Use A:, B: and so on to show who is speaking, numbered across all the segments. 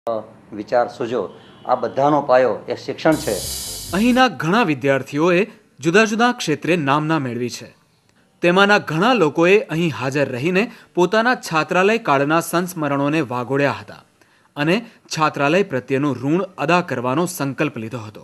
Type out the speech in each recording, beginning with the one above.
A: વિચાર સૂજો આ બધાનો પાયો એ શિક્ષણ છે।
B: અહીંના ઘણા વિદ્યાર્થીઓએ જુદા જુદા ક્ષેત્રે નામના મેળવી છે। તેમાંના ઘણા લોકોએ અહીં હાજર રહીને પોતાના છાત્રાલય કાળના સંસ્મરણોને વાગોળ્યા હતા અને છાત્રાલય પ્રત્યેનું ઋણ અદા કરવાનો સંકલ્પ લીધો હતો।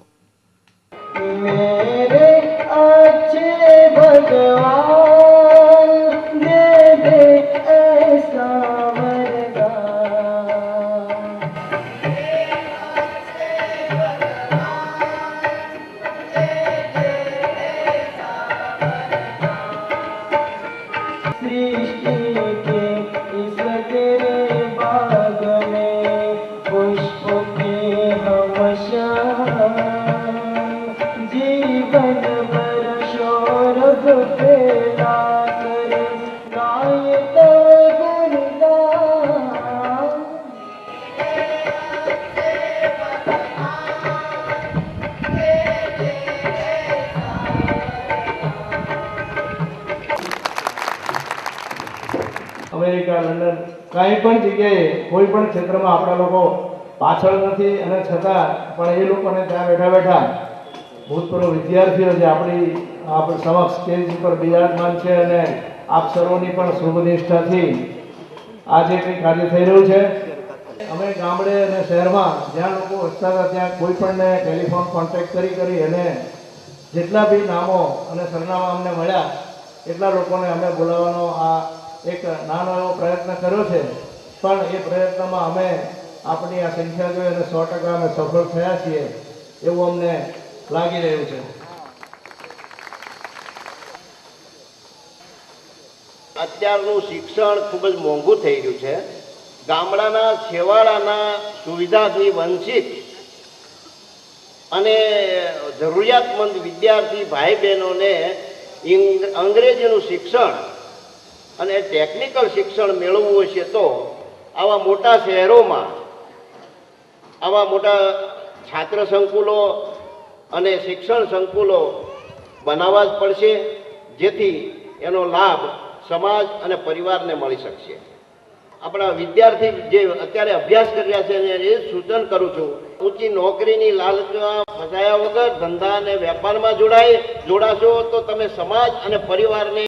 C: અમેરિકા, લંડન, કાંઈ પણ જગ્યાએ કોઈ પણ ક્ષેત્રમાં આપણા લોકો પાછળ નથી અને છતાં પણ એ લોકોને ત્યાં બેઠા બેઠા ભૂતપૂર્વ વિદ્યાર્થીઓ જે આપણી સમક્ષ સ્ટેજ ઉપર બિરાજમાન છે અને આપ સર્વોની પણ શુભનિષ્ઠાથી આ જે કંઈ કાર્ય થઈ રહ્યું છે, અમે ગામડે અને શહેરમાં જ્યાં લોકો વસતા હતા ત્યાં કોઈ પણને ટેલિફોન કોન્ટેક્ટ કરી અને જેટલા બી નામો અને સરનામા અમને મળ્યા એટલા લોકોને અમે બોલાવવાનો આ એક નાનો એવો પ્રયત્ન કર્યો છે। પણ એ પ્રયત્નમાં અમે આપણી આ સંખ્યા જોઈ અને 100% અમે સફળ થયા છીએ એવું અમને લાગી રહ્યું છે।
D: અત્યારનું શિક્ષણ ખૂબ જ મોંઘું થઈ ગયું છે। ગામડાના છેવાડાના સુવિધાથી વંચિત અને જરૂરિયાતમંદ વિદ્યાર્થી ભાઈ બહેનોને અંગ્રેજીનું શિક્ષણ અને ટેકનિકલ શિક્ષણ મેળવવું છે તો આવા મોટા શહેરોમાં આવા મોટા છાત્ર સંકુલો અને શિક્ષણ સંકુલો બનાવવા જ પડશે, જેથી એનો લાભ સમાજ અને પરિવારને મળી શકશે। આપણા વિદ્યાર્થી જે અત્યારે અભ્યાસ કરી રહ્યા છે એને એ સૂચન કરું છું, ઊંચી નોકરીની લાલચમાં ફસાયા વગર ધંધા અને વેપારમાં જોડાશો તો તમે સમાજ અને પરિવારને